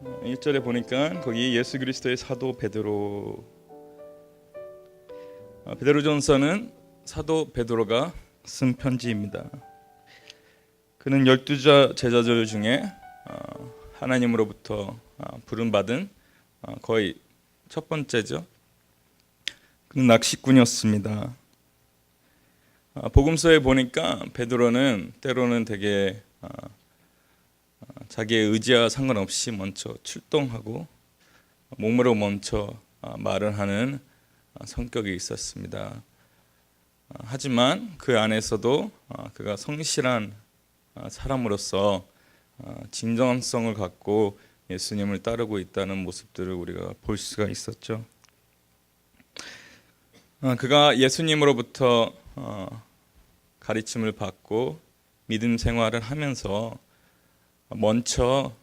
1절에 보니까 거기 예수 그리스도의 사도 베드로전서는 사도 베드로가 쓴 편지입니다. 그는 12 제자들 중에 하나님으로부터 부름받은 거의 첫 번째죠. 그는 낚시꾼이었습니다. 복음서에 보니까 베드로는 때로는 되게 자기의 의지와 상관없이 먼저 출동하고 몸으로 먼저 말을 하는 성격이 있었습니다. 하지만 그 안에서도 그가 성실한 사람으로서 진정성을 갖고 예수님을 따르고 있다는 모습들을 우리가 볼 수가 있었죠. 그가 예수님으로부터 가르침을 받고 믿음 생활을 하면서 먼저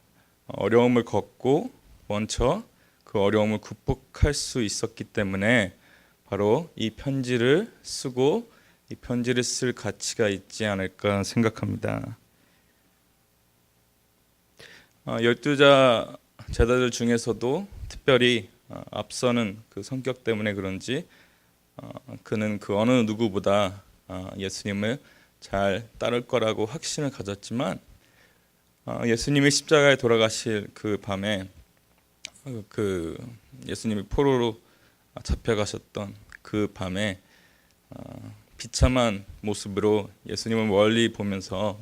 어려움을 겪고 먼저 그 어려움을 극복할 수 있었기 때문에 바로 이 편지를 쓰고 이 편지를 쓸 가치가 있지 않을까 생각합니다. 12 제자들 중에서도 특별히 앞서는 그 성격 때문에 그런지 그는 그 어느 누구보다 예수님을 잘 따를 거라고 확신을 가졌지만 예수님이 십자가에 돌아가실 그 밤에 그 예수님이 포로로 잡혀가셨던 그 밤에 비참한 모습으로 예수님을 멀리 보면서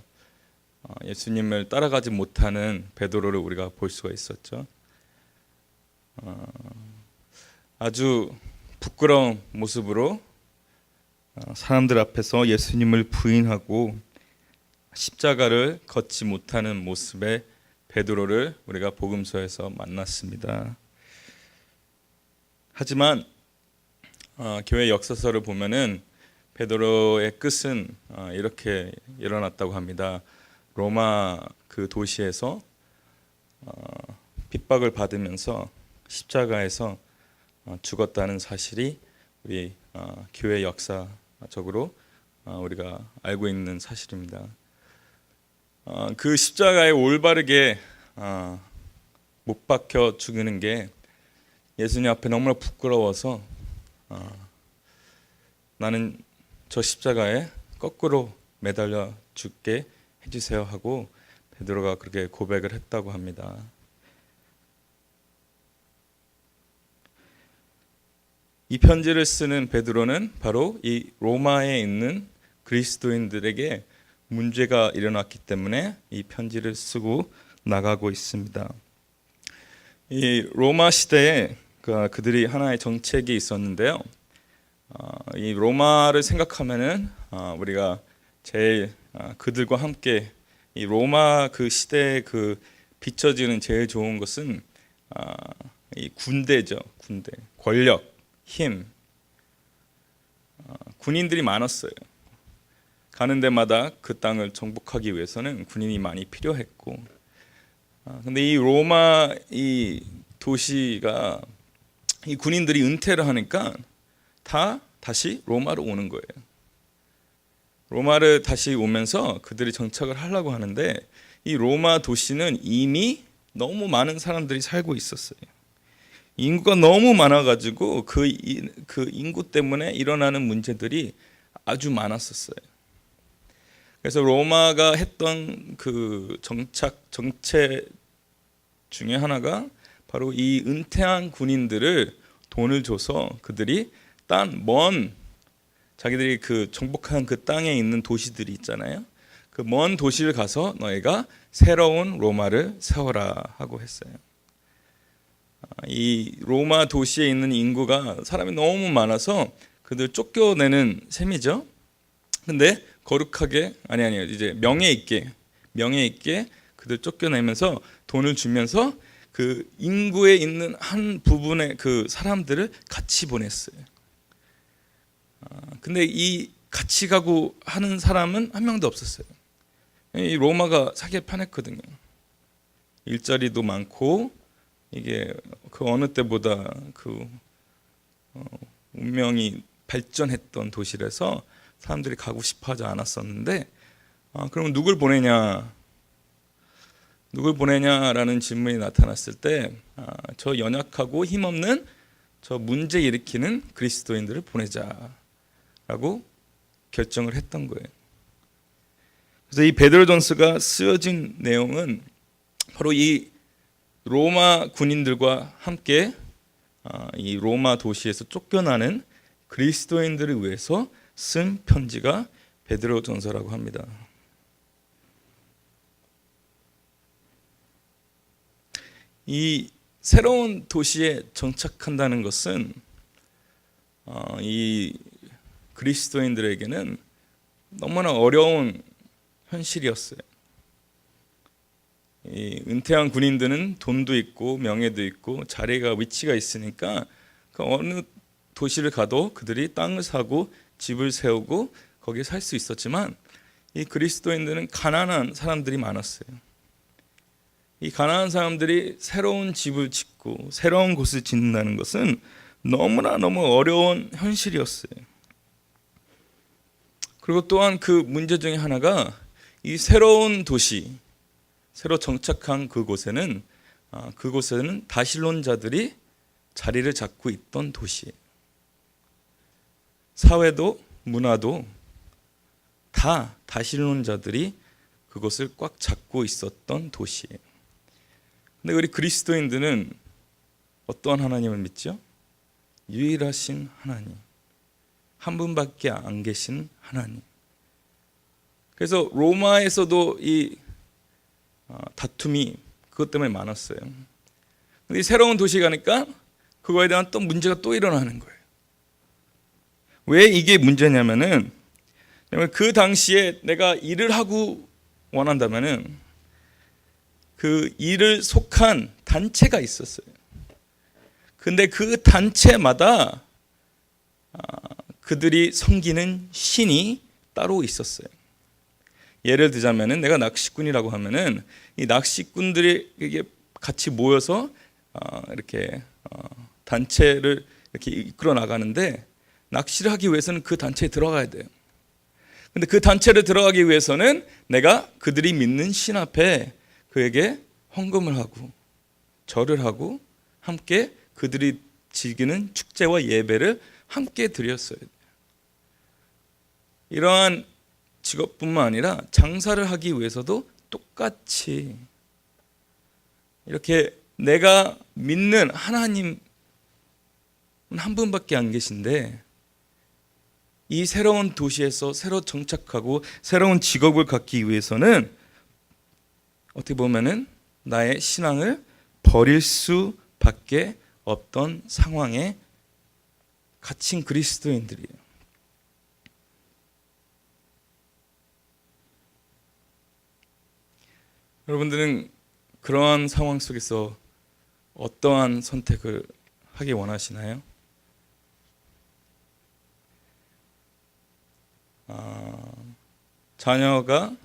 예수님을 따라가지 못하는 베드로를 우리가 볼 수가 있었죠. 아주 부끄러운 모습으로 사람들 앞에서 예수님을 부인하고 십자가를 걷지 못하는 모습의 베드로를 우리가 복음서에서 만났습니다. 하지만 교회 역사서를 보면은 베드로의 끝은 이렇게 일어났다고 합니다. 로마 그 도시에서 핍박을 받으면서 십자가에서 죽었다는 사실이 우리 교회 역사적으로 우리가 알고 있는 사실입니다. 그 십자가에 올바르게 못 박혀 죽이는 게 예수님 앞에 너무나 부끄러워서 나는 저 십자가에 거꾸로 매달려 죽게 해주세요 하고 베드로가 그렇게 고백을 했다고 합니다. 이 편지를 쓰는 베드로는 바로 이 로마에 있는 그리스도인들에게 문제가 일어났기 때문에 이 편지를 쓰고 나가고 있습니다. 이 로마 시대에 그들이 하나의 정책이 있었는데요. 이 로마를 생각하면은 우리가 제일 그들과 함께 이 로마 그 시대에 그 비춰지는 제일 좋은 것은 이 군대죠. 군대, 권력, 힘. 군인들이 많았어요. 가는 데마다 그 땅을 정복하기 위해서는 군인이 많이 필요했고, 근데 이 로마 이 도시가 이 군인들이 은퇴를 하니까 다 다시 로마로 오는 거예요. 로마를 다시 오면서 그들이 정착을 하려고 하는데 이 로마 도시는 이미 너무 많은 사람들이 살고 있었어요. 인구가 너무 많아가지고 그 인구 때문에 일어나는 문제들이 아주 많았었어요. 그래서 로마가 했던 그 정책 중에 하나가 바로 이 은퇴한 군인들을 돈을 줘서 그들이 자기들이 그 정복한 그 땅에 있는 도시들이 있잖아요. 그 먼 도시를 가서 너희가 새로운 로마를 세워라 하고 했어요. 이 로마 도시에 있는 인구가 사람이 너무 많아서 그들 쫓겨내는 셈이죠. 근데 거룩하게 아니요 이제 명예 있게 그들 쫓겨내면서 돈을 주면서 그 인구에 있는 한 부분의 그 사람들을 같이 보냈어요. 근데 이 같이 가고 하는 사람은 한 명도 없었어요. 이 로마가 사기에 편했거든요. 일자리도 많고 이게 그 어느 때보다 그 운명이 발전했던 도시라서 사람들이 가고 싶어하지 않았었는데 그러면 누굴 보내냐? 누굴 보내냐라는 질문이 나타났을 때 저 연약하고 힘없는 저 문제 일으키는 그리스도인들을 보내자라고 결정을 했던 거예요. 그래서 이 베드로전서가 쓰여진 내용은 바로 이 로마 군인들과 함께 이 로마 도시에서 쫓겨나는 그리스도인들을 위해서 쓴 편지가 베드로전서라고 합니다. 이 새로운 도시에 정착한다는 것은 이 그리스도인들에게는 너무나 어려운 현실이었어요. 이 은퇴한 군인들은 돈도 있고 명예도 있고 자리가 위치가 있으니까 그 어느 도시를 가도 그들이 땅을 사고 집을 세우고 거기에 살 수 있었지만 이 그리스도인들은 가난한 사람들이 많았어요. 이 가난한 사람들이 새로운 집을 짓고 새로운 곳을 짓는다는 것은 너무 어려운 현실이었어요. 그리고 또한 그 문제 중에 하나가 이 새로운 도시, 새로 정착한 그곳에는 다신론자들이 자리를 잡고 있던 도시예요. 사회도 문화도 다 다신론자들이 그것을 꽉 잡고 있었던 도시예요. 근데 우리 그리스도인들은 어떠한 하나님을 믿죠? 유일하신 하나님, 한 분밖에 안 계신 하나님. 그래서 로마에서도 이 다툼이 그것 때문에 많았어요. 근데 이 새로운 도시 가니까 그거에 대한 또 문제가 또 일어나는 거예요. 왜 이게 문제냐면은 그 당시에 내가 일을 하고 원한다면은 그 일을 속한 단체가 있었어요. 근데 그 단체마다 그들이 섬기는 신이 따로 있었어요. 예를 들자면은 내가 낚시꾼이라고 하면은 이 낚시꾼들이 이게 같이 모여서 이렇게 단체를 이렇게 이끌어 나가는데 낚시를 하기 위해서는 그 단체에 들어가야 돼요. 근데 그 단체를 들어가기 위해서는 내가 그들이 믿는 신 앞에 그에게 헌금을 하고 절을 하고 함께 그들이 즐기는 축제와 예배를 함께 드렸어야 돼요. 이러한 직업뿐만 아니라 장사를 하기 위해서도 똑같이 이렇게 내가 믿는 하나님은 한 분밖에 안 계신데 이 새로운 도시에서 새로 정착하고 새로운 직업을 갖기 위해서는 어떻게 보면은 나의 신앙을 버릴 수밖에 없던 상황에 갇힌 그리스도인들이에요. 여러분들은 그러한 상황 속에서 어떠한 선택을 하기 원하시나요? 자녀가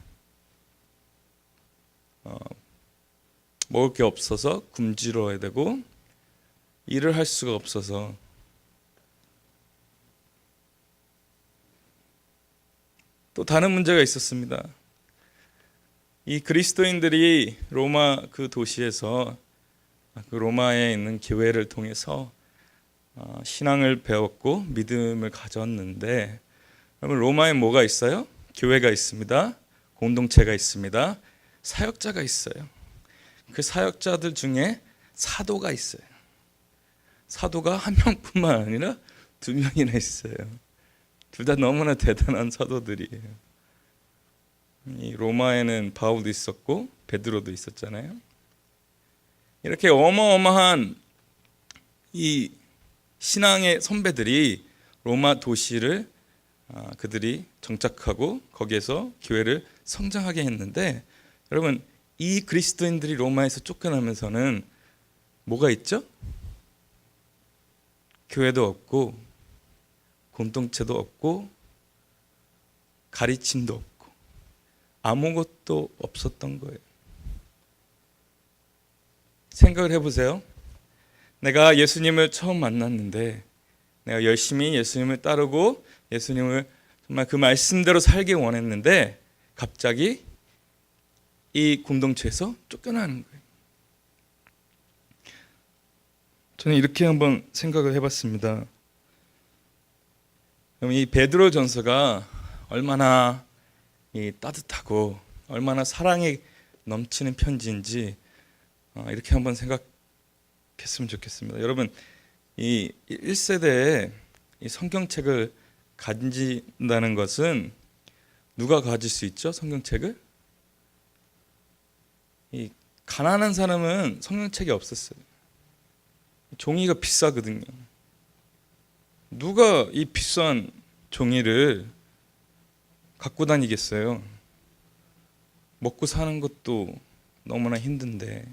먹을 게 없어서 굶주려야 되고 일을 할 수가 없어서 또 다른 문제가 있었습니다. 이 그리스도인들이 로마 그 도시에서 그 로마에 있는 교회를 통해서 신앙을 배웠고 믿음을 가졌는데 여러분 로마에 뭐가 있어요? 교회가 있습니다. 공동체가 있습니다. 사역자가 있어요. 그 사역자들 중에 사도가 있어요. 사도가 한 명뿐만 아니라 두 명이나 있어요. 둘 다 너무나 대단한 사도들이에요. 이 로마에는 바울도 있었고 베드로도 있었잖아요. 이렇게 어마어마한 이 신앙의 선배들이 로마 도시를 그들이 정착하고 거기에서 교회를 성장하게 했는데 여러분 이 그리스도인들이 로마에서 쫓겨나면서는 뭐가 있죠? 교회도 없고 공동체도 없고 가르침도 없고 아무것도 없었던 거예요. 생각을 해보세요. 내가 예수님을 처음 만났는데 내가 열심히 예수님을 따르고 예수님을 정말 그 말씀대로 살기 원했는데 갑자기 이 공동체에서 쫓겨나는 거예요. 저는 이렇게 한번 생각을 해봤습니다. 이 베드로전서가 얼마나 따뜻하고 얼마나 사랑에 넘치는 편지인지 이렇게 한번 생각했으면 좋겠습니다. 여러분, 이 1세대에 이 성경책을 가진다는 것은 누가 가질 수 있죠? 성경책을? 이 가난한 사람은 성경책이 없었어요. 종이가 비싸거든요. 누가 이 비싼 종이를 갖고 다니겠어요? 먹고 사는 것도 너무나 힘든데.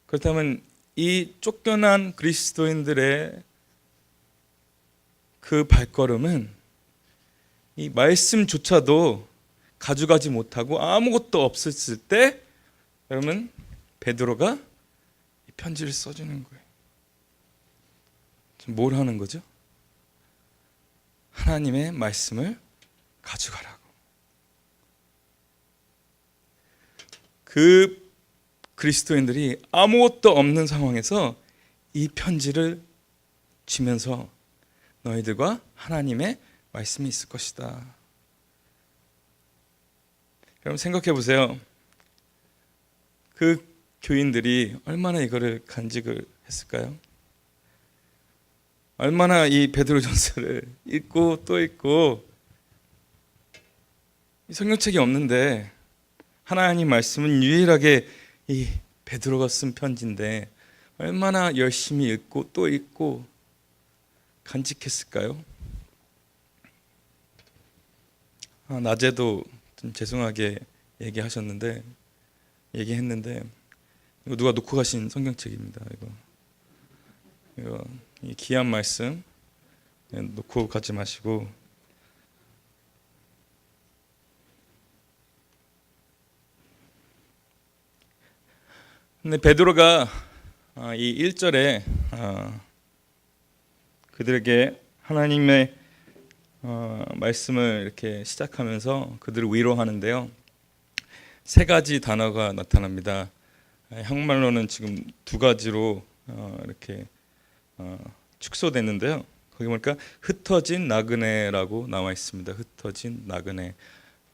그렇다면 이 쫓겨난 그리스도인들의 그 발걸음은 이 말씀조차도 가져가지 못하고 아무것도 없었을 때, 여러분, 베드로가 이 편지를 써주는 거예요. 지금 뭘 하는 거죠? 하나님의 말씀을 가져가라고. 그 그리스도인들이 아무것도 없는 상황에서 이 편지를 주면서 너희들과 하나님의 말씀이 있을 것이다. 여러분 생각해 보세요. 그 교인들이 얼마나 이거를 간직을 했을까요? 얼마나 이 베드로전서를 읽고 또 읽고, 이 성경책이 없는데 하나님 말씀은 유일하게 이 베드로가 쓴 편지인데 얼마나 열심히 읽고 또 읽고 간직했을까요? 낮에도 좀 죄송하게 얘기했는데 이거 누가 놓고 가신 성경책입니다. 이거 이 귀한 말씀 놓고 가지 마시고, 근데 베드로가 이 1절에 그들에게 하나님의 말씀을 이렇게 시작하면서 그들을 위로하는데요. 세 가지 단어가 나타납니다. 한국말로는 지금 두 가지로 이렇게 축소됐는데요. 거기 보니까 흩어진 나그네라고 나와 있습니다. 흩어진 나그네.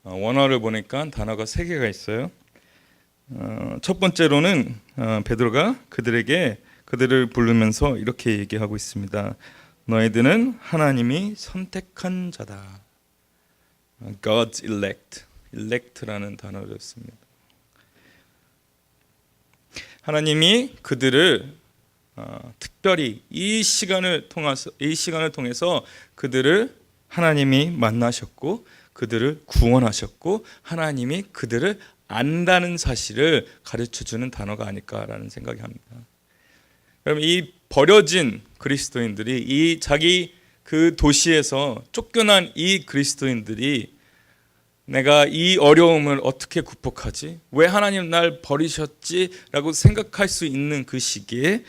원어를 보니까 단어가 세 개가 있어요. 첫 번째로는 베드로가 그들을 부르면서 이렇게 얘기하고 있습니다. 너희들은 하나님이 선택한 자다. God's elect. elect라는 단어를 씁니다. 하나님이 그들을 특별히 이 시간을 통해서 그들을 하나님이 만나셨고 그들을 구원하셨고 하나님이 그들을 안다는 사실을 가르쳐주는 단어가 아닐까라는 생각이 합니다. 여러분, 이 버려진 그리스도인들이, 이 자기 그 도시에서 쫓겨난 이 그리스도인들이 내가 이 어려움을 어떻게 극복하지? 왜 하나님 날 버리셨지? 라고 생각할 수 있는 그 시기에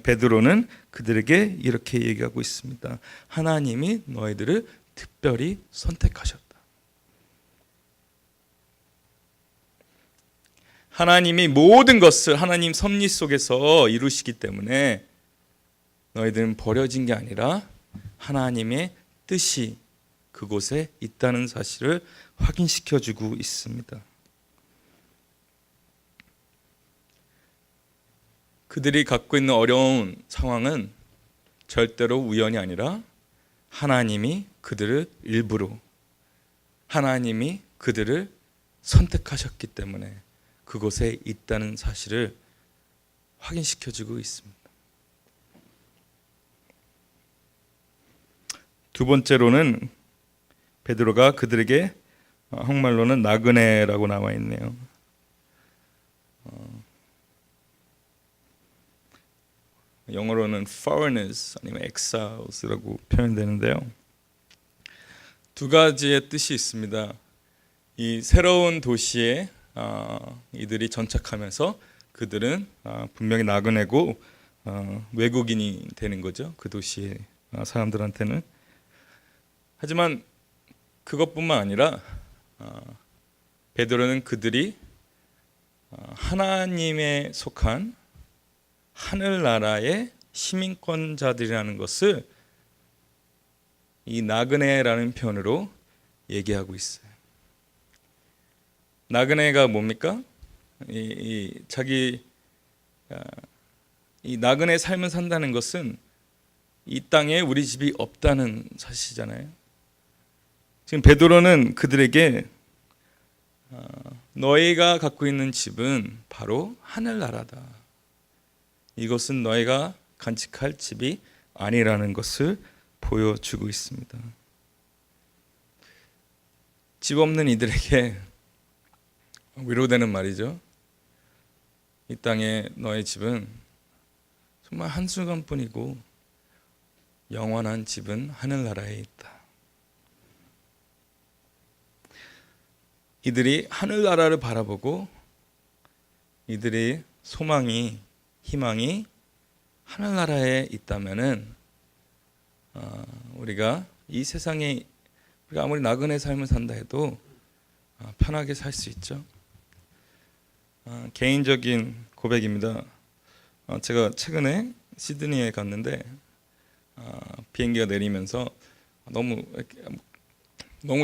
베드로는 그들에게 이렇게 얘기하고 있습니다. 하나님이 너희들을 특별히 선택하셨다. 하나님이 모든 것을 하나님 섭리 속에서 이루시기 때문에 너희들은 버려진 게 아니라 하나님의 뜻이 그곳에 있다는 사실을 확인시켜주고 있습니다. 그들이 갖고 있는 어려운 상황은 절대로 우연이 아니라 하나님이 그들을 일부러, 하나님이 그들을 선택하셨기 때문에 그곳에 있다는 사실을 확인시켜주고 있습니다. 두 번째로는 베드로가 그들에게 한국말로는 나그네라고 나와 있네요. 영어로는 foreigners 아니면 exiles라고 표현되는데요. 두 가지의 뜻이 있습니다. 이 새로운 도시에 이들이 정착하면서 그들은 분명히 나그네고 외국인이 되는 거죠. 그 도시의 사람들한테는. 하지만 그것뿐만 아니라 베드로는 그들이 하나님에 속한 하늘나라의 시민권자들이라는 것을 이 나그네라는 표현으로 얘기하고 있어요. 나그네가 뭡니까? 이 나그네 삶을 산다는 것은 이 땅에 우리 집이 없다는 사실이잖아요. 지금 베드로는 그들에게 너희가 갖고 있는 집은 바로 하늘나라다. 이것은 너희가 간직할 집이 아니라는 것을 보여주고 있습니다. 집 없는 이들에게 위로되는 말이죠. 이 땅에 너의 집은 정말 한순간뿐이고 영원한 집은 하늘나라에 있다. 이들이 하늘나라를 바라보고 이들의 소망이, 희망이 하늘나라에 있다면은 우리가 이 세상에 우리가 아무리 나그네 삶을 산다 해도 편하게 살 수 있죠. 개인적인 고백입니다. 제가 최근에 시드니에 갔는데 비행기가 내리면서 너무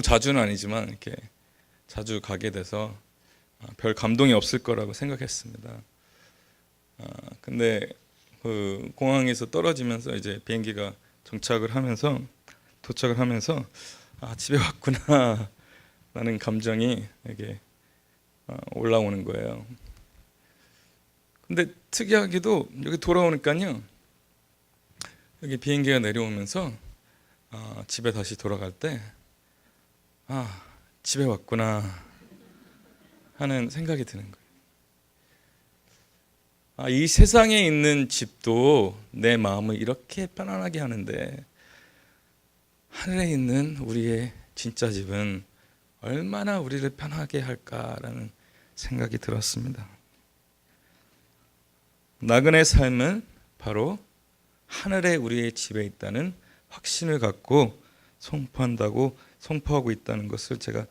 자주는 아니지만 이렇게 자주 가게 돼서 별 감동이 없을 거라고 생각했습니다. 근데 그 공항에서 떨어지면서 이제 비행기가 도착을 하면서 집에 왔구나 라는 감정이 이게 올라오는 거예요. 근데 특이하게도 여기 돌아오니까요, 여기 비행기가 내려오면서 집에 다시 돌아갈 때 집에 왔구나 하는 생각이 드는 거예요. 이 세상에 있는 집도 내 마음을 이렇게 편안하게 하는데 하늘에 있는 우리의 진짜 집은 얼마나 우리를 편하게 할까라는 생각이 들었습니다. 나그네 삶은 바로 하늘에 우리의 집에 있다는 확신을 갖고 선포하고 있다는 것을 제가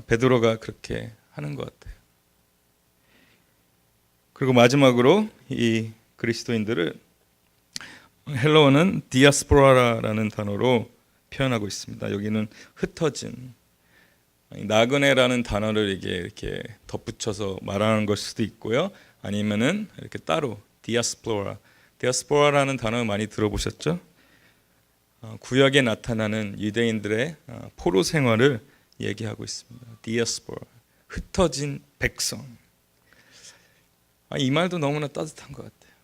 베드로가 그렇게 하는 것 같아요. 그리고 마지막으로 이 그리스도인들을 헬러어는 디아스포라라는 단어로 표현하고 있습니다. 여기는 흩어진, 나그네라는 단어를 이렇게 덧붙여서 말하는 걸 수도 있고요. 아니면은 이렇게 따로 디아스포라라는 단어 많이 들어보셨죠? 구약에 나타나는 유대인들의 포로 생활을 얘기하고 있습니다. 디아스포라, 흩어진 백성. 이 말도 너무나 따뜻한 것 같아요.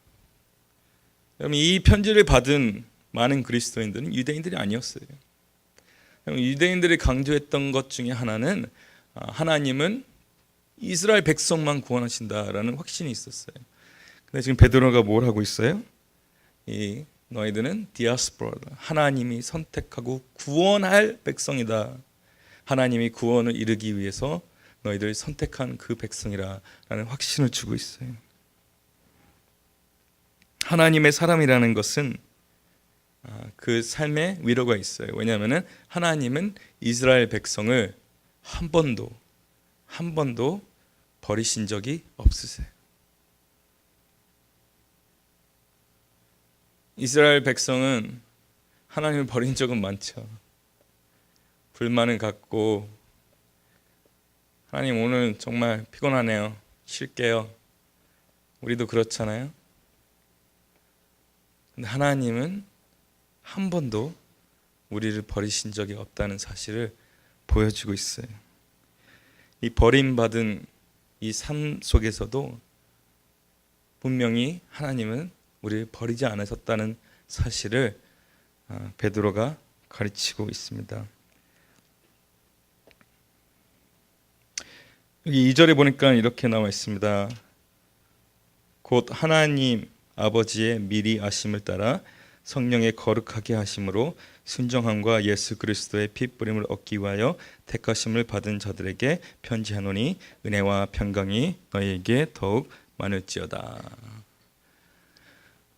여러분, 이 편지를 받은 많은 그리스도인들은 유대인들이 아니었어요. 유대인들이 강조했던 것 중에 하나는 하나님은 이스라엘 백성만 구원하신다라는 확신이 있었어요. 근데 지금 베드로가 뭘 하고 있어요? 너희들은 디아스포라다. 하나님이 선택하고 구원할 백성이다. 하나님이 구원을 이루기 위해서 너희들이 선택한 그 백성이라는 확신을 주고 있어요. 하나님의 사람이라는 것은 그 삶에 위로가 있어요. 왜냐하면 하나님은 이스라엘 백성을 한 번도 버리신 적이 없으세요. 이스라엘 백성은 하나님을 버린 적은 많죠. 불만을 갖고 하나님 오늘 정말 피곤하네요. 쉴게요. 우리도 그렇잖아요. 근데 하나님은 한 번도 우리를 버리신 적이 없다는 사실을 보여주고 있어요. 이 버림받은 이 삶 속에서도 분명히 하나님은 우리를 버리지 않으셨다는 사실을 베드로가 가르치고 있습니다. 여기 2절에 보니까 이렇게 나와 있습니다. 곧 하나님 아버지의 미리 아심을 따라 성령의 거룩하게 하심으로 순정함과 예수 그리스도의 피 뿌림을 얻기 위하여 택하심을 받은 자들에게 편지하노니 은혜와 평강이 너희에게 더욱 많을지어다.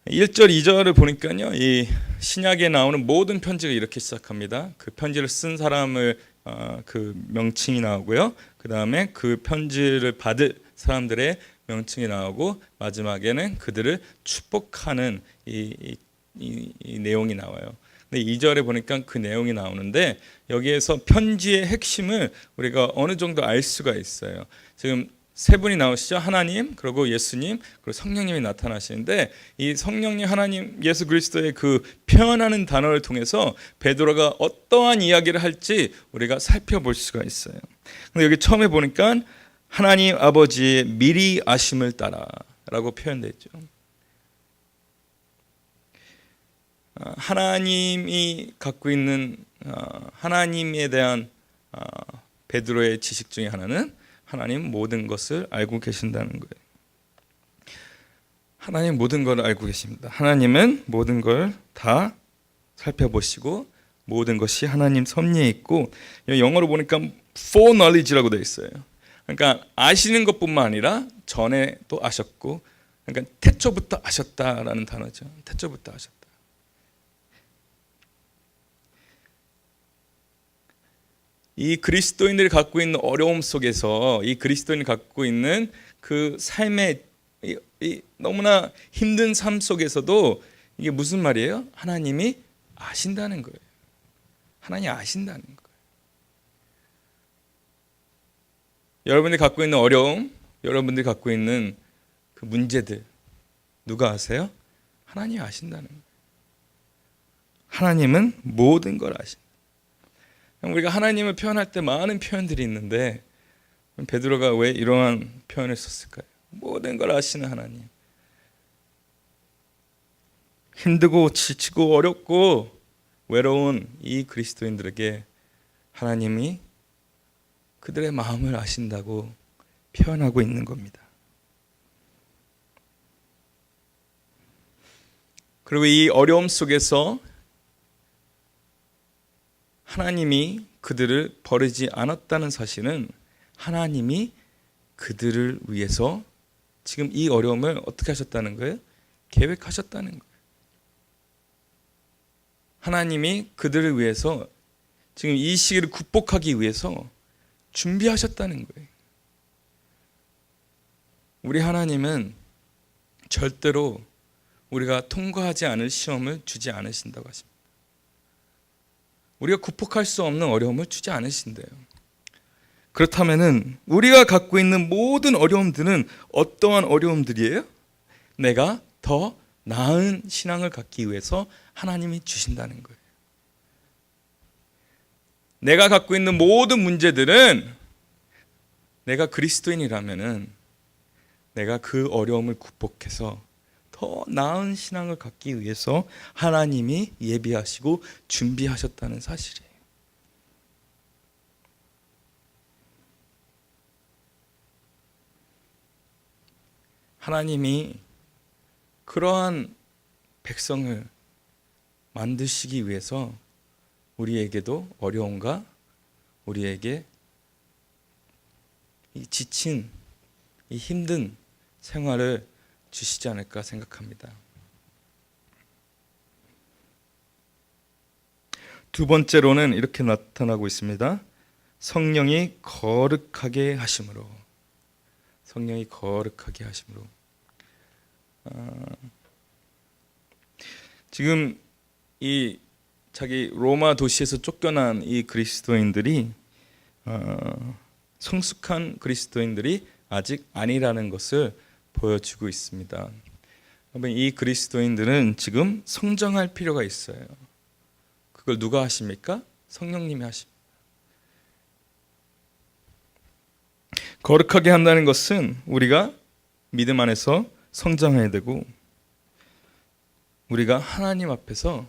1절, 2절을 보니까요, 이 신약에 나오는 모든 편지가 이렇게 시작합니다. 그 편지를 쓴 사람을 그 명칭이 나오고요. 그 다음에 그 편지를 받을 사람들의 명칭이 나오고 마지막에는 그들을 축복하는 이 내용이 나와요. 근데 2절에 보니까 그 내용이 나오는데 여기에서 편지의 핵심을 우리가 어느 정도 알 수가 있어요. 지금 세 분이 나오시죠. 하나님, 그리고 예수님, 그리고 성령님이 나타나시는데 이 성령님, 하나님, 예수 그리스도의 그 표현하는 단어를 통해서 베드로가 어떠한 이야기를 할지 우리가 살펴볼 수가 있어요. 근데 여기 처음에 보니까 하나님 아버지의 미리 아심을 따라라고 표현되어 있죠. 하나님이 갖고 있는 하나님에 대한 베드로의 지식 중에 하나는 하나님 모든 것을 알고 계신다는 거예요. 하나님 모든 걸 알고 계십니다. 하나님은 모든 걸 다 살펴보시고 모든 것이 하나님 섭리에 있고 영어로 보니까 foreknowledge라고 되어 있어요. 그러니까 아시는 것뿐만 아니라 전에 또 아셨고, 그러니까 태초부터 아셨다라는 단어죠. 태초부터 아셨다. 이 그리스도인들이 갖고 있는 어려움 속에서 이 그리스도인이 갖고 있는 그 삶의 이 너무나 힘든 삶 속에서도 이게 무슨 말이에요? 하나님이 아신다는 거예요. 하나님이 아신다는 거예요. 여러분들이 갖고 있는 어려움, 여러분들이 갖고 있는 그 문제들 누가 아세요? 하나님이 아신다는 거예요. 하나님은 모든 걸 아신다. 우리가 하나님을 표현할 때 많은 표현들이 있는데 베드로가 왜 이러한 표현을 썼을까요? 모든 걸 아시는 하나님. 힘들고 지치고 어렵고 외로운 이 그리스도인들에게 하나님이 그들의 마음을 아신다고 표현하고 있는 겁니다. 그리고 이 어려움 속에서 하나님이 그들을 버리지 않았다는 사실은 하나님이 그들을 위해서 지금 이 어려움을 어떻게 하셨다는 거예요? 계획하셨다는 거예요. 하나님이 그들을 위해서 지금 이 시기를 극복하기 위해서 준비하셨다는 거예요. 우리 하나님은 절대로 우리가 통과하지 않을 시험을 주지 않으신다고 하십니다. 우리가 극복할 수 없는 어려움을 주지 않으신대요. 그렇다면은 우리가 갖고 있는 모든 어려움들은 어떠한 어려움들이에요? 내가 더 나은 신앙을 갖기 위해서 하나님이 주신다는 거예요. 내가 갖고 있는 모든 문제들은 내가 그리스도인이라면은 내가 그 어려움을 극복해서 더 나은 신앙을 갖기 위해서 하나님이 예비하시고 준비하셨다는 사실이에요. 하나님이 그러한 백성을 만드시기 위해서 우리에게도 어려움과 우리에게 이 지친 이 힘든 생활을 주시지 않을까 생각합니다. 두 번째로는 이렇게 나타나고 있습니다. 성령이 거룩하게 하심으로. 성령이 거룩하게 하심으로. 지금 이 자기 로마 도시에서 쫓겨난 이 그리스도인들이 성숙한 그리스도인들이 아직 아니라는 것을 보여주고 있습니다. 이 그리스도인들은 지금 성장할 필요가 있어요. 그걸 누가 하십니까? 성령님이 하십니다. 거룩하게 한다는 것은 우리가 믿음 안에서 성장해야 되고 우리가 하나님 앞에서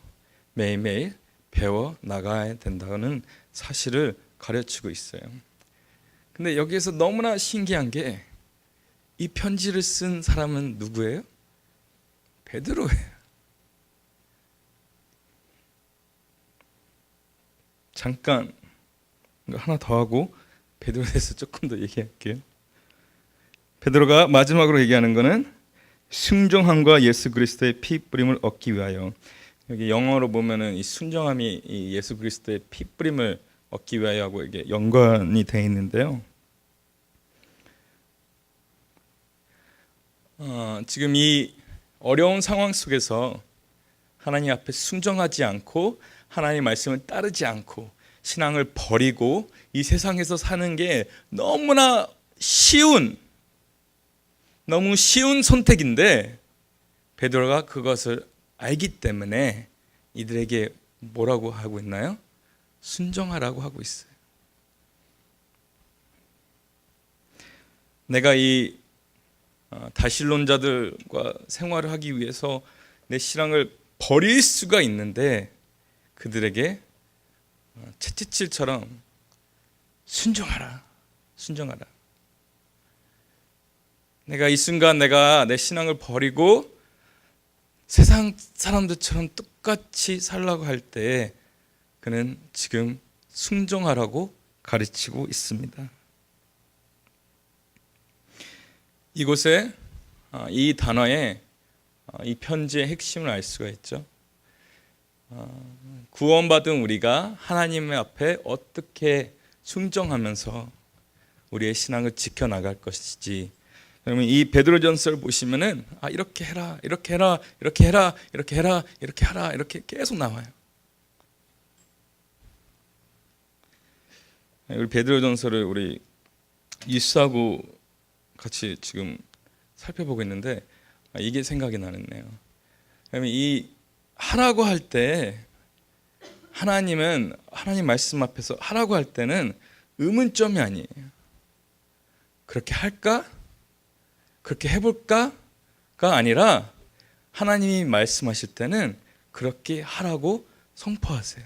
매일매일 배워 나가야 된다는 사실을 가르치고 있어요. 근데 여기에서 너무나 신기한 게 이 편지를 쓴 사람은 누구예요? 베드로예요. 잠깐 하나 더 하고 베드로에 대해서 조금 더 얘기할게요. 베드로가 마지막으로 얘기하는 거는 순종함과 예수 그리스도의 피 뿌림을 얻기 위하여. 여기 영어로 보면은 이 순종함이 이 예수 그리스도의 피 뿌림을 얻기 위하여하고 이게 연관이 되어 있는데요. 지금 이 어려운 상황 속에서 하나님 앞에 순종하지 않고 하나님 말씀을 따르지 않고 신앙을 버리고 이 세상에서 사는 게 너무 쉬운 선택인데 베드로가 그것을 알기 때문에 이들에게 뭐라고 하고 있나요? 순종하라고 하고 있어요. 내가 이 다신론자들과 생활을 하기 위해서 내 신앙을 버릴 수가 있는데 그들에게 채찍질처럼 순종하라. 내가 이 순간 내가 내 신앙을 버리고 세상 사람들처럼 똑같이 살라고 할 때 그는 지금 순종하라고 가르치고 있습니다. 이곳에 이 단어에 이 편지의 핵심을 알 수가 있죠. 구원받은 우리가 하나님 앞에 어떻게 순종하면서 우리의 신앙을 지켜나갈 것이지. 그러면 이 베드로전서를 보시면은 이렇게 해라, 이렇게 해라, 이렇게 해라, 이렇게 해라, 이렇게 하라, 이렇게 계속 나와요. 우리 베드로전서를 우리 이수하고 같이 지금 살펴보고 있는데 이게 생각이 나네요. 그러면 이 하라고 할 때 하나님 말씀 앞에서 하라고 할 때는 의문점이 아니에요. 그렇게 할까? 그렇게 해볼까?가 아니라 하나님이 말씀하실 때는 그렇게 하라고 선포하세요.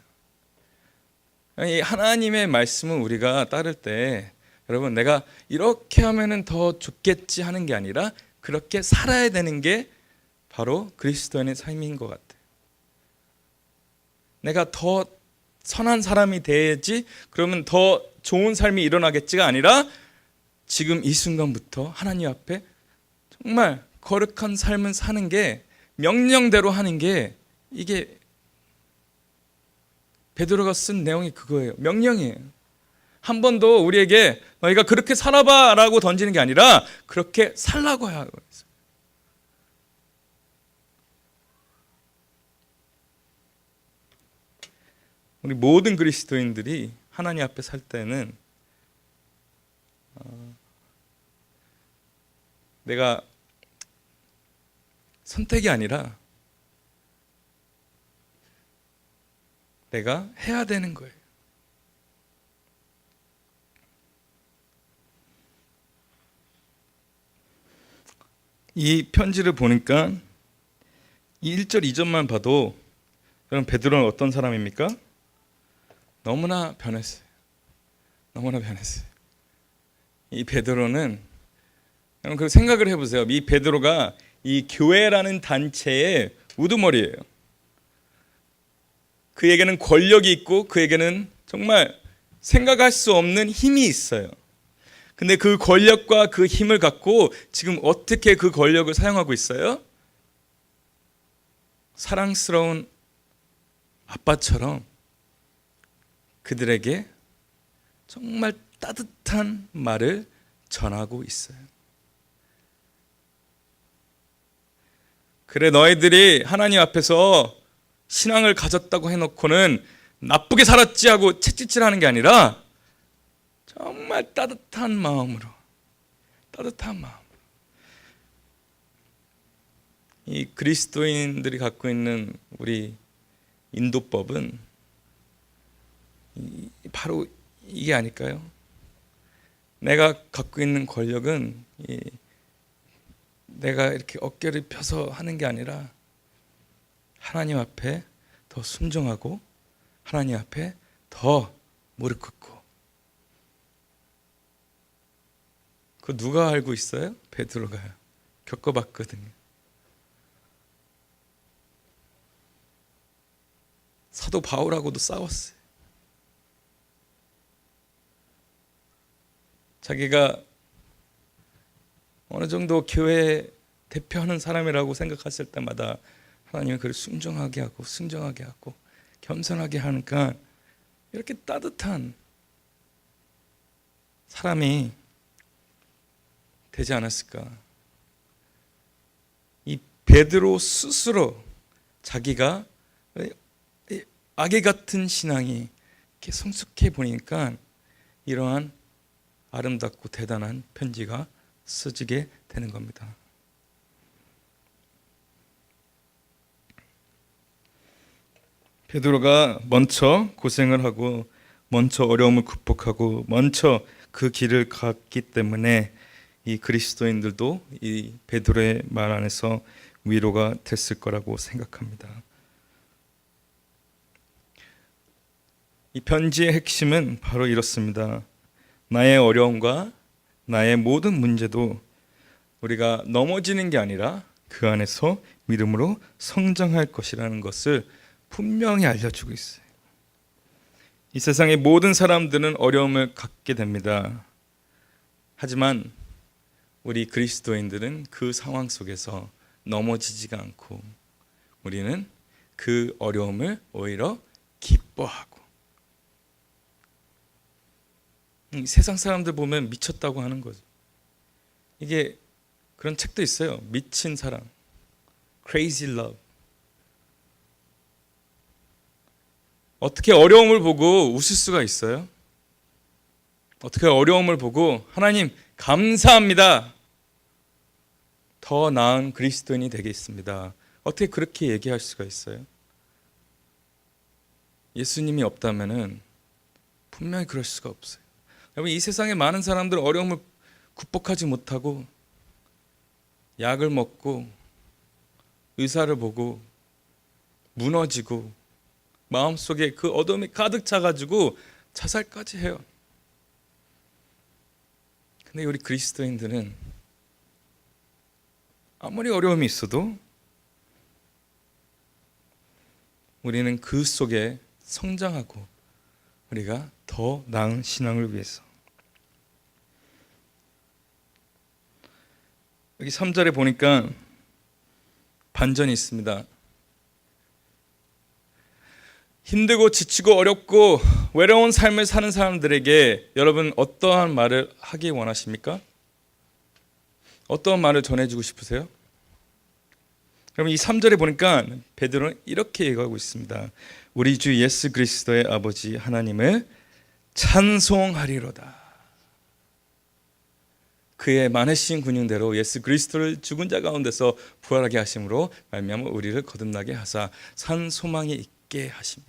이 하나님의 말씀을 우리가 따를 때 여러분 내가 이렇게 하면은 더 좋겠지 하는 게 아니라 그렇게 살아야 되는 게 바로 그리스도인의 삶인 것 같아요. 내가 더 선한 사람이 돼야지 그러면 더 좋은 삶이 일어나겠지가 아니라 지금 이 순간부터 하나님 앞에 정말 거룩한 삶을 사는 게 명령대로 하는 게 이게 베드로가 쓴 내용이 그거예요. 명령이에요. 한 번도 우리에게 너희가 그렇게 살아봐 라고 던지는 게 아니라 그렇게 살라고 하고 있어요. 우리 모든 그리스도인들이 하나님 앞에 살 때는 내가 선택이 아니라 내가 해야 되는 거예요. 이 편지를 보니까 이 1절 2절만 봐도 그럼 베드로는 어떤 사람입니까? 너무나 변했어요. 이 베드로는 여러분 그 생각을 해보세요. 이 베드로가 이 교회라는 단체의 우두머리예요. 그에게는 권력이 있고 그에게는 정말 생각할 수 없는 힘이 있어요. 근데 그 권력과 그 힘을 갖고 지금 어떻게 그 권력을 사용하고 있어요? 사랑스러운 아빠처럼 그들에게 정말 따뜻한 말을 전하고 있어요. 그래 너희들이 하나님 앞에서 신앙을 가졌다고 해놓고는 나쁘게 살았지 하고 채찍질하는 게 아니라 정말 따뜻한 마음으로 이 그리스도인들이 갖고 있는 우리 인도법은 바로 이게 아닐까요? 내가 갖고 있는 권력은 내가 이렇게 어깨를 펴서 하는 게 아니라 하나님 앞에 더 순종하고 하나님 앞에 더 무릎 꿇고. 그거 누가 알고 있어요? 베드로가 겪어봤거든요. 사도 바울하고도 싸웠어요. 자기가 어느 정도 교회 대표하는 사람이라고 생각했을 때마다 하나님은 그를 순종하게 하고 겸손하게 하니까 이렇게 따뜻한 사람이 되지 않았을까? 이 베드로 스스로 자기가 아기 같은 신앙이 이렇게 성숙해 보니까 이러한 아름답고 대단한 편지가 써지게 되는 겁니다. 베드로가 먼저 고생을 하고 먼저 어려움을 극복하고 먼저 그 길을 갔기 때문에 이 그리스도인들도 이 베드로의 말 안에서 위로가 됐을 거라고 생각합니다. 이 편지의 핵심은 바로 이렇습니다. 나의 어려움과 나의 모든 문제도 우리가 넘어지는 게 아니라 그 안에서 믿음으로 성장할 것이라는 것을 분명히 알려주고 있어요. 이 세상의 모든 사람들은 어려움을 갖게 됩니다. 하지만 우리 그리스도인들은 그 상황 속에서 넘어지지가 않고 우리는 그 어려움을 오히려 기뻐하고, 세상 사람들 보면 미쳤다고 하는 거죠. 이게 그런 책도 있어요. 미친 사랑, Crazy Love. 어떻게 어려움을 보고 웃을 수가 있어요? 어떻게 어려움을 보고 하나님 감사합니다, 더 나은 그리스도인이 되겠습니다, 어떻게 그렇게 얘기할 수가 있어요? 예수님이 없다면은 분명히 그럴 수가 없어요. 여러분, 이 세상에 많은 사람들 어려움을 극복하지 못하고 약을 먹고 의사를 보고 무너지고 마음속에 그 어둠이 가득 차가지고 자살까지 해요. 근데 우리 그리스도인들은 아무리 어려움이 있어도 우리는 그 속에 성장하고 우리가 더 나은 신앙을 위해서. 여기 3절에 보니까 반전이 있습니다. 힘들고 지치고 어렵고 외로운 삶을 사는 사람들에게 여러분 어떠한 말을 하기 원하십니까? 어떠한 말을 전해주고 싶으세요? 그럼 이 3절에 보니까 베드로는 이렇게 얘기하고 있습니다. 우리 주 예수 그리스도의 아버지 하나님을 찬송하리로다. 그의 많으신 군용대로 예수 그리스도를 죽은 자 가운데서 부활하게 하심으로 말미암아 우리를 거듭나게 하사 산 소망이 있게 하시며.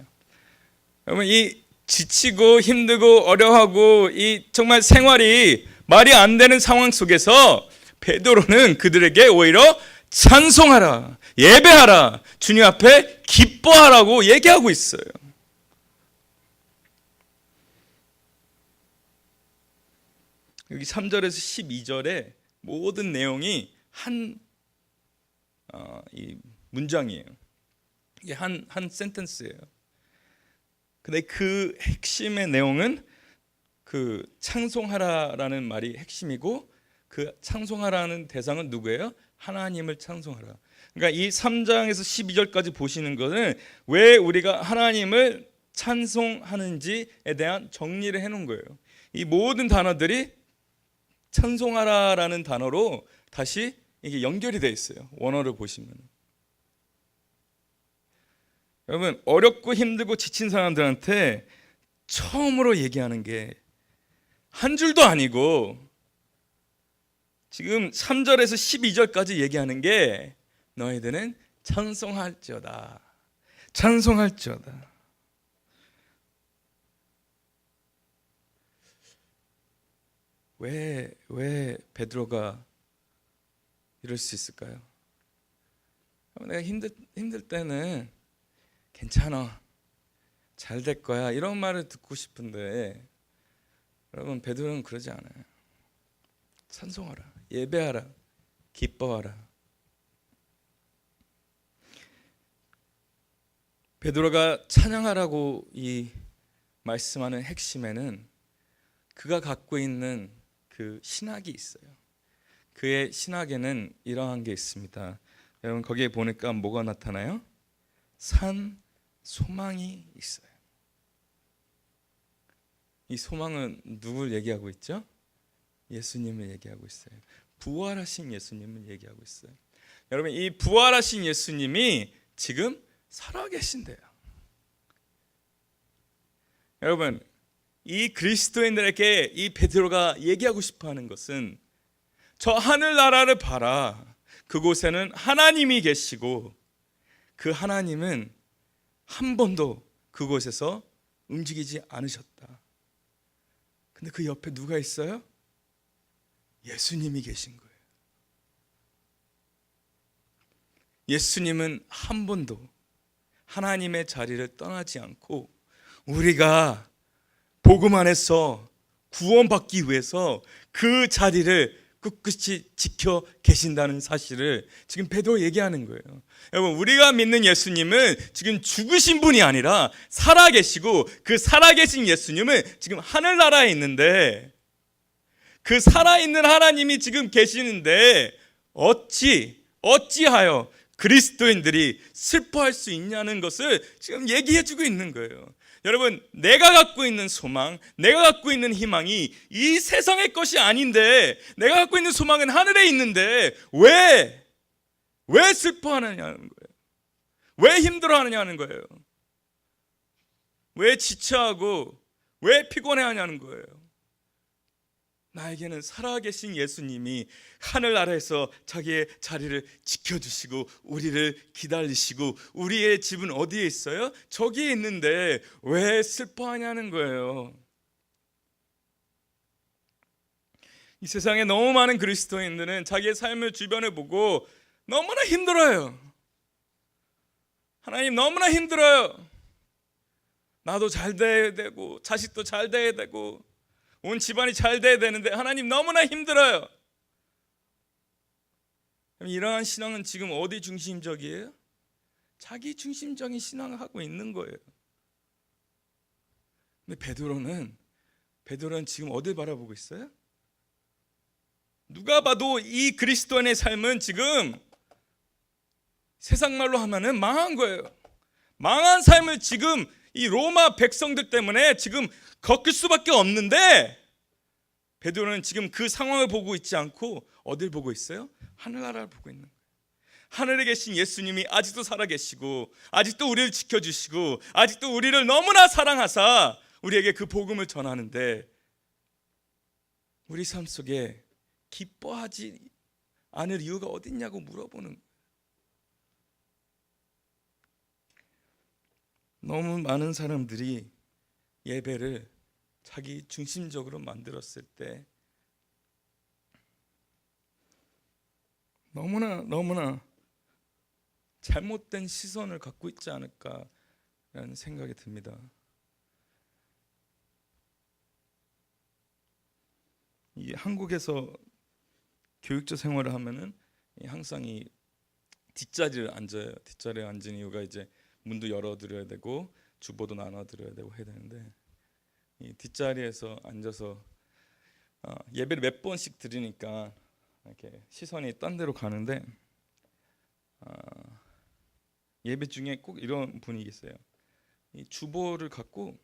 여러분, 이 지치고 힘들고 어려워하고 이 정말 생활이 말이 안 되는 상황 속에서 베드로는 그들에게 오히려 찬송하라, 예배하라, 주님 앞에 기뻐하라고 얘기하고 있어요. 여기 3절에서 12절의 모든 내용이 이 문장이에요. 이게 한 센텐스예요. 근데 그 핵심의 내용은 그 찬송하라라는 말이 핵심이고, 그 찬송하라는 대상은 누구예요? 하나님을 찬송하라. 그러니까 이 3장에서 12절까지 보시는 것은 왜 우리가 하나님을 찬송하는지에 대한 정리를 해놓은 거예요. 이 모든 단어들이 찬송하라라는 단어로 다시 이게 연결이 되어 있어요. 원어를 보시면. 여러분, 어렵고 힘들고 지친 사람들한테 처음으로 얘기하는 게 한 줄도 아니고 지금 3절에서 12절까지 얘기하는 게 너희들은 찬송할지어다, 찬송할지어다. 왜 베드로가 이럴 수 있을까요? 내가 힘들 때는 괜찮아, 잘 될 거야, 이런 말을 듣고 싶은데 여러분, 베드로는 그러지 않아요. 찬송하라, 예배하라, 기뻐하라. 베드로가 찬양하라고 이 말씀하는 핵심에는 그가 갖고 있는 그 신학이 있어요. 그의 신학에는 이러한 게 있습니다. 여러분, 거기에 보니까 뭐가 나타나요? 산 소망이 있어요. 이 소망은 누굴 얘기하고 있죠? 예수님을 얘기하고 있어요. 부활하신 예수님을 얘기하고 있어요. 여러분, 이 부활하신 예수님이 지금 살아계신대요. 여러분, 이 그리스도인들에게 이 베드로가 얘기하고 싶어하는 것은 저 하늘나라를 봐라. 그곳에는 하나님이 계시고 그 하나님은 한 번도 그곳에서 움직이지 않으셨다. 근데 그 옆에 누가 있어요? 예수님이 계신 거예요. 예수님은 한 번도 하나님의 자리를 떠나지 않고 우리가 복음 안에서 구원받기 위해서 그 자리를 꿋꿋이 지켜 계신다는 사실을 지금 베드로 얘기하는 거예요. 여러분, 우리가 믿는 예수님은 지금 죽으신 분이 아니라 살아계시고 그 살아계신 예수님은 지금 하늘나라에 있는데 그 살아있는 하나님이 지금 계시는데 어찌하여 그리스도인들이 슬퍼할 수 있냐는 것을 지금 얘기해주고 있는 거예요. 여러분, 내가 갖고 있는 소망, 내가 갖고 있는 희망이 이 세상의 것이 아닌데 내가 갖고 있는 소망은 하늘에 있는데 왜 슬퍼하느냐는 거예요. 왜 힘들어하느냐는 거예요. 왜 지쳐하고 왜 피곤해하냐는 거예요. 나에게는 살아계신 예수님이 하늘나라에서 자기의 자리를 지켜주시고 우리를 기다리시고 우리의 집은 어디에 있어요? 저기에 있는데 왜 슬퍼하냐는 거예요. 이 세상에 너무 많은 그리스도인들은 자기의 삶을 주변에 보고 너무나 힘들어요. 하나님, 너무나 힘들어요. 나도 잘 돼야 되고 자식도 잘 돼야 되고 온 집안이 잘 돼야 되는데 하나님, 너무나 힘들어요. 이러한 신앙은 지금 어디 중심적이에요? 자기 중심적인 신앙을 하고 있는 거예요. 근데 베드로는 지금 어딜 바라보고 있어요? 누가 봐도 이 그리스도인의 삶은 지금 세상 말로 하면은 망한 거예요. 망한 삶을 지금 이 로마 백성들 때문에 지금 겪을 수밖에 없는데 베드로는 지금 그 상황을 보고 있지 않고 어딜 보고 있어요? 하늘나라를 보고 있는 거예요. 하늘에 계신 예수님이 아직도 살아계시고 아직도 우리를 지켜주시고 아직도 우리를 너무나 사랑하사 우리에게 그 복음을 전하는데 우리 삶 속에 기뻐하지 않을 이유가 어딨냐고 물어보는 거예요. 너무 많은 사람들이 예배를 자기 중심적으로 만들었을 때 너무나 잘못된 시선을 갖고 있지 않을까라는 생각이 듭니다. 이 한국에서 교육자 생활을 하면은 항상 이 뒷자리를 앉아요. 뒷자리에 앉은 이유가 이제 문도 열어드려야 되고 주보도 나눠드려야 되고 해야 되는데 이 뒷자리에서 앉아서 예배를 몇 번씩 드리니까 이렇게 시선이 딴 데로 가는데 예배 중에 꼭 이런 분이 계세요. 이 주보를 갖고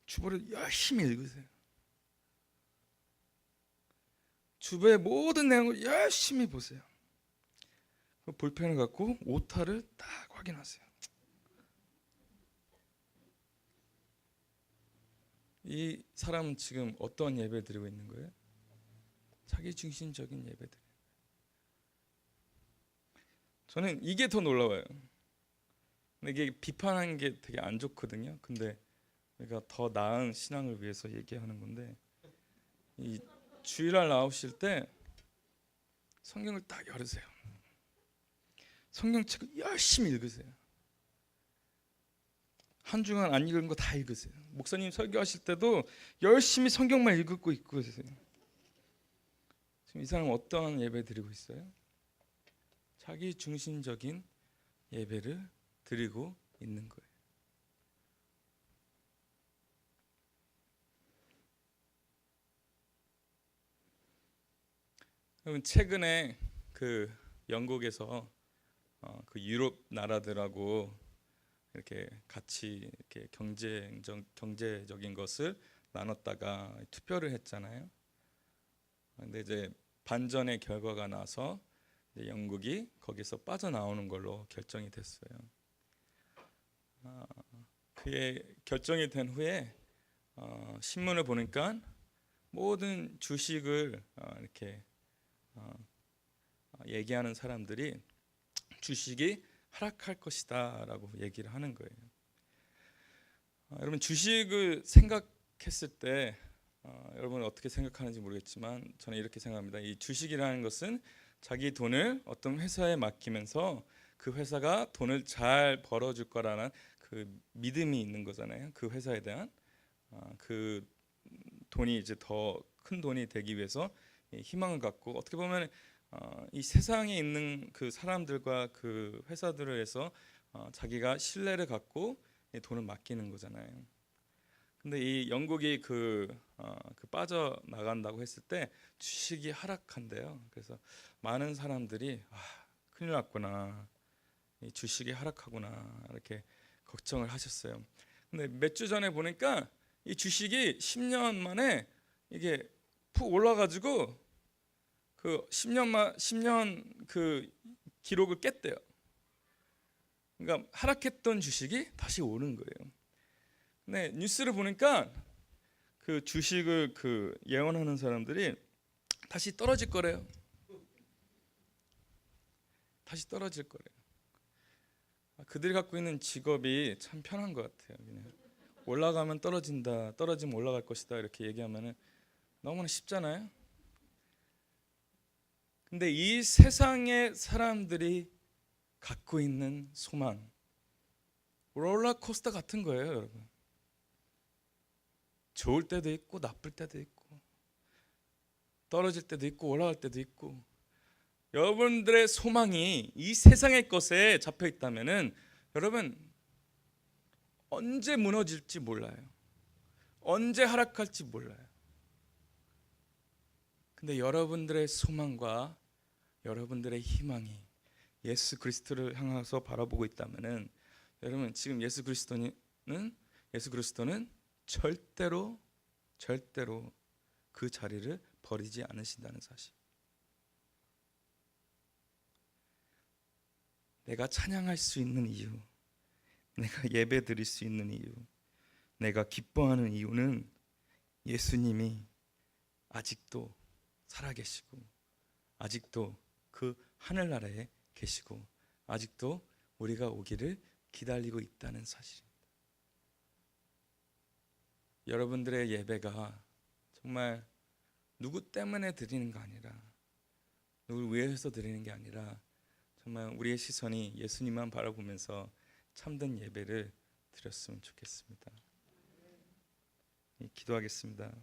주보를 열심히 읽으세요. 주보의 모든 내용을 열심히 보세요. 그 볼펜을 갖고 오타를 딱 확인하세요. 이 사람은 지금 어떤 예배 드리고 있는 거예요? 자기 중심적인 예배 드려요. 저는 이게 더 놀라워요. 근데 이게 비판하는 게 되게 안 좋거든요. 근데 내가 더 나은 신앙을 위해서 얘기하는 건데 이 주일날 나오실 때 성경을 딱 열으세요. 성경책을 열심히 읽으세요. 한 주간 안 읽은 거 다 읽으세요. 목사님 설교하실 때도 열심히 성경만 읽고 있으세요. 지금 이 사람은 어떠한 예배 드리고 있어요? 자기 중심적인 예배를 드리고 있는 거예요. 여러분, 최근에 그 영국에서 그 유럽 나라들하고 이렇게 같이 이렇게 경제적인 것을 나눴다가 투표를 했잖아요. 근데 이제 반전의 결과가 나서 이제 영국이 거기서 빠져나오는 걸로 결정이 됐어요. 그게 결정이 된 후에 신문을 보니까 모든 주식을 이렇게 얘기하는 사람들이 주식이 하락할 것이다라고 얘기를 하는 거예요. 여러분 주식을 생각했을 때 여러분 어떻게 생각하는지 모르겠지만 저는 이렇게 생각합니다. 이 주식이라는 것은 자기 돈을 어떤 회사에 맡기면서 그 회사가 돈을 잘 벌어줄 거라는 그 믿음이 있는 거잖아요. 그 회사에 대한 그 돈이 이제 더 큰 돈이 되기 위해서 희망을 갖고 어떻게 보면 이 세상에 있는 그 사람들과 그 회사들을 해서 자기가 신뢰를 갖고 돈을 맡기는 거잖아요. 근데 이 영국이 그 빠져 나간다고 했을 때 주식이 하락한대요. 그래서 많은 사람들이 큰일 났구나, 이 주식이 하락하구나 이렇게 걱정을 하셨어요. 근데 몇 주 전에 보니까 이 주식이 10년 만에 이게 푹 올라가지고 그 10년 그 기록을 깼대요. 그러니까 하락했던 주식이 다시 오른 거예요. 근데 뉴스를 보니까 그 주식을 그 예언하는 사람들이 다시 떨어질 거래요. 다시 떨어질 거래요. 그들이 갖고 있는 직업이 참 편한 것 같아요. 그냥 올라가면 떨어진다, 떨어지면 올라갈 것이다 이렇게 얘기하면은 너무나 쉽잖아요. 근데 이 세상의 사람들이 갖고 있는 소망, 롤러코스터 같은 거예요, 여러분. 좋을 때도 있고 나쁠 때도 있고 떨어질 때도 있고 올라갈 때도 있고, 여러분들의 소망이 이 세상의 것에 잡혀 있다면은 여러분 언제 무너질지 몰라요. 언제 하락할지 몰라요. 근데 여러분들의 소망과 여러분들의 희망이 예수 그리스도를 향해서 바라보고 있다면은 여러분 지금 예수 그리스도는 절대로 그 자리를 버리지 않으신다는 사실. 내가 찬양할 수 있는 이유, 내가 예배 드릴 수 있는 이유, 내가 기뻐하는 이유는 예수님이 아직도 살아계시고 아직도 그 하늘나라에 계시고 아직도 우리가 오기를 기다리고 있다는 사실입니다. 여러분들의 예배가 정말 누구 때문에 드리는 게 아니라, 누구를 위해서 드리는 게 아니라 정말 우리의 시선이 예수님만 바라보면서 참된 예배를 드렸으면 좋겠습니다. 기도하겠습니다.